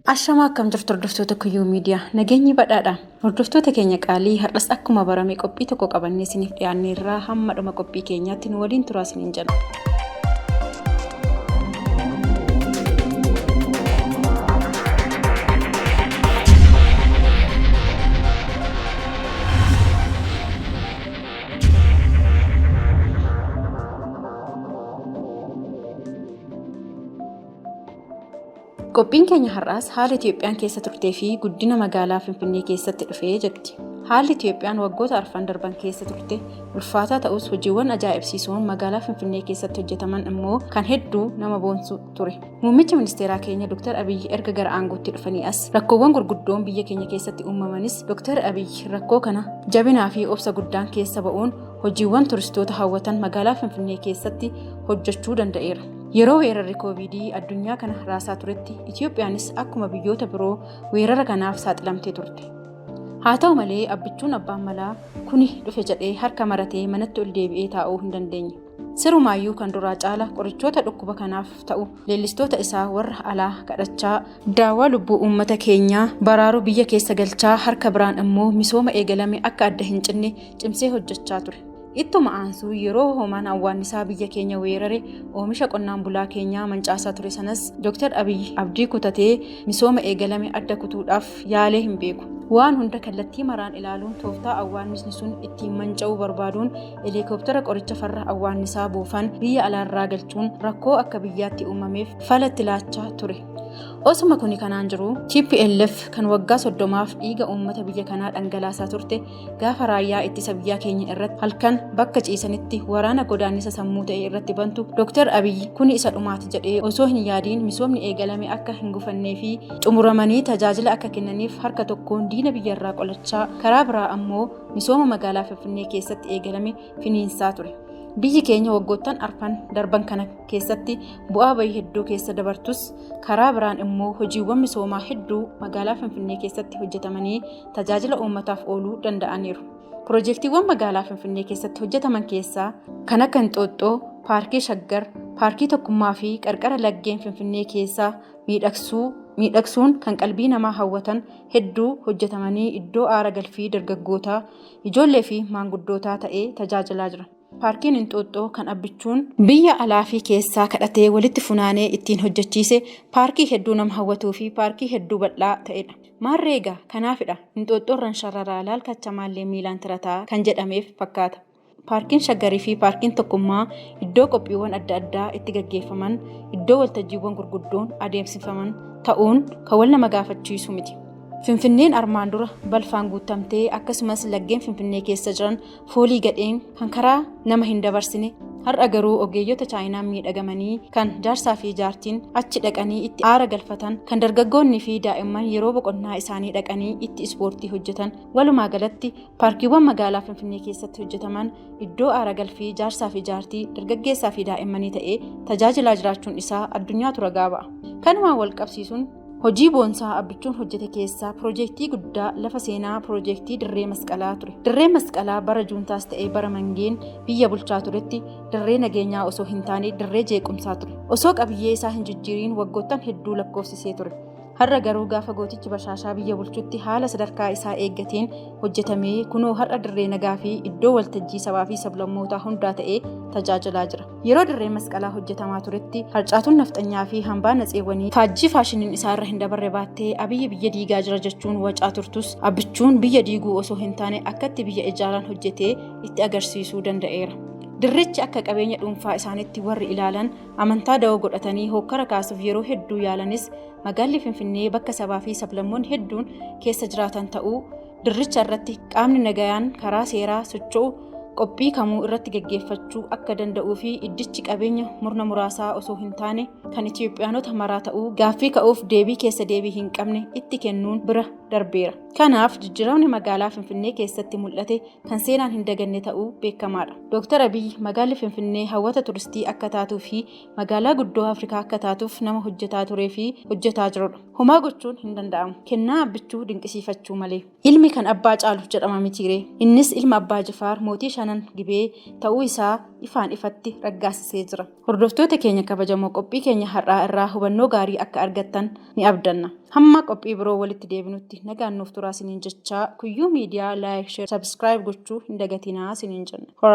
Ashama akkam jirtu hordoftoota Kuyyuu Miidiyaa nageenyi badhaadha. Hordoftoota keenya qaalii har'as akkuma barame qophii tokko qabannee isiniif dhiyaanneerraa hamma dhuma qophii keenyaatti nu waliin turaa isiniin jenna. Qophiin keenya har'aas haala Itoophiyaan keessa turtee fi guddina magaalaa Finfinnee keessatti dhufee jirti. Haalli Itoophiyaan waggoota arfan darban keessa turte ulfaataa ta'us hojiiwwan ajaa'ibsiisoon magaalaa Finfinnee keessatti hojjetaman immoo kan hedduu nama boonsu ture. Muummichi ministeeraa keenya Dr. Abiyyi erga gara aangootti dhufanii as rakkoowwan gurguddoon biyya keenya keessatti uumamanis Dr. Abiyyi rakkoo kana jabinaa fi obsa guddaan keessa ba'uun hojiiwwan turistoota hawwatan magaalaa Finfinnee keessatti hojjechuu danda'eera. Yeroo weerarri Koovidii addunyaa kana raasaa turetti Itoophiyaanis akkuma biyyoota biroo weerara kanaaf saaxilamtee turte. Haa ta'u malee abbichuun abbaan malaa kuni dhufe jedhee harka maratee manatti ol deebi'ee taa'uu hin dandeenye. Sirumaayyuu kan duraa caala qorichoota dhukkuba kanaaf ta'u leellistoota isaa warra alaa kadhachaa daawaa lubbuu uummata keenyaa baraaruu biyya keessa galchaa harka biraan immoo misooma eegalame akka adda hin cinne cimsee hojjechaa ture. Ittuma aansuu yeroo hoomaan awwaannisaa biyya keenya weerare oomisha qonnaan bulaa keenyaa mancaasaa ture sanas Dr. Abiyyi abdii kutatee misooma eegalame adda kutuudhaaf yaalee hin beeku. Waan hunda kallattii maraan ilaaluun tooftaa awwaannisni sun ittiin manca'uu barbaaduun heelikooptara qoricha farra awwaannisaa buufan biyya alaarraa galchuun rakkoo akka biyyaatti uumameef falatti laachaa ture. Osuma kuni kanaan jiru TPLF kan waggaa 30f dhiiga uummata biyya kanaa dhangalaasaa turte gaafa raayyaa ittisa biyya keenya irratti halkan bakka ciisanitti waraana godaannisa sammuu ta'e irratti bantu Dr. Abiyyi kuni isa dhumaati jedhee osoo hin yaadiin misoomni eegalame akka hin gufannee fi xumuramanii tajaajila akka kennaniif harka tokkoon diina biyyarraa qolachaa karaa biraa ammoo misooma magaalaa Finfinnee keessatti eegalame finiinsaa ture. Biyyi keenya waggoottan arfan darban kana keessatti bu'aa bayii hedduu keessa dabartus karaa biraan immoo hojiiwwan misoomaa hedduu magaalaa Finfinnee keessatti hojjetamanii tajaajila uummataaf ooluu danda'aniiru. Piroojeektiiwwan magaalaa Finfinnee keessatti hojjetaman keessaa kan akka Inxooxxoo, Paarkii Shaggar, Paarkii Tokkummaa fi qarqara laggeen Finfinnee keessaa miidhagsuun kan qalbii namaa hawwatan hedduu hojjetamanii iddoo aara galfii dargaggootaa, ijoollee fi maanguddootaa ta'ee tajaajilaa jira. Paarkiin Inxooxxoo kan abbichuun biyya alaa fi keessaa kadhatee walitti funaanee ittiin hojjechiise paarkii hedduu nama hawwatuu fi paarkii hedduu bal'aa ta'edha. Maarreegaa kanaafidha Inxooxxoorran shararaa laalkacha maallee miilaan tirataa kan jedhameef fakkaata. Paarkiin Shaggarii fi Paarkiin Tokkummaa iddoo qophiiwwan adda addaa itti gaggeeffaman, iddoo waltajjiiwwan gurguddoon adeemsifaman ta'uun kan wal nama gaafachiisu miti. Finfinneen armaan dura balfaan guutamtee akkasumas laggeen Finfinnee keessa jiran foolii gadheen kan karaa nama hin dabarsine har'a garuu ogeeyyota Chaayinaan miidhagamanii kan jaarsaa fi jaartiin achi dhaqanii itti aara galfatan kan dargaggoonni fi daa'imman yeroo boqonnaa isaanii dhaqanii itti ispoortii hojjetan walumaa galatti paarkiiwwan magaalaa Finfinnee keessatti hojjetaman iddoo aara galfii jaarsaa fi jaartii dargaggeessaa fi daa'immanii ta'ee tajaajilaa jiraachuun isaa addunyaatu ragaa ba'a. Kanumaan wal qabsiisuun hojii boonsaa abbichuun hojjete keessaa piroojeektii guddaa lafa seenaa piroojeektii dirree masqalaa ture. Dirree masqalaa bara juuntaas ta'ee bara mangeen biyya bulchaa turetti dirree nageenyaa osoo hin taane dirree jeequmsaa ture. Osoo qabiyyee isaa hin jijjiiriin waggoottan hedduu lakkoofsisee ture. Har'a garuu gaafa gootichi Bashaashaa biyya bulchutti haala sadarkaa isaa eeggateen hojjetamee kunoo har'a dirree nagaa fi iddoo waltajjii sabaa fi sablammootaa hundaa ta'ee tajaajilaa jira. Yeroo dirree masqalaa hojjetamaa turetti harcaatuun nafxanyaa fi hambaa natseewwanii faajjii faashiniin isaarra hin dabarre baattee Abiyyi biyya diigaa jira jechuun wacaa turtus abbichuun biyya diiguu osoo hin taane akkatti biyya ijaaran hojjetee itti agarsiisuu danda'eera. Dirrichi akka qabeenya dhuunfaa isaanitti warri ilaalan amantaa da'oo godhatanii hokkara kaasuuf yeroo hedduu yaalanis magaalli Finfinnee bakka sabaa fi sablammoonni hedduun keessa jiraatan ta'uu dirricha irratti qaamni nagayaan karaa seeraa socho'u qophii kamuu irratti gaggeeffachuu akka danda'uu fi iddichi qabeenya murna muraasaa osoo hin taane kan Itoophiyaanota maraa ta'uu gaaffii ka'uuf deebii keessa deebii hin qabne itti kennuun bira darbeera. Kanaaf jijjiiramni magaalaa Finfinnee keessatti mul'ate kan seenaan hin daganne ta'uu beekamaadha. Dr. Abiyyi magaalli Finfinnee hawwata turistii akka taatuu fi magaalaa guddoo Afrikaa akka taatuuf nama hojjetaa turee fi hojjetaa jirudha. Homaa gochuun hin danda'amu. Kennaa abbichuu dinqisiifachuu malee. Ilmi kan abbaa caalu jedhama mitiiree. Innis ilma abbaa Jifaar mootii kanan gibee ta'uu isaa ifaan ifatti raggaasisee jira. Hordoftoota keenya kabajamoo qophii keenya har'aa irraa hubannoo gaarii akka argattan ni abdanna. Hamma qophii biroo walitti deebinutti nagaan nuuf turaa isiniin jechaa Kuyyuu Miidiyaa like, share, subscribe gochuu hin dagatinaa isiniin jenna.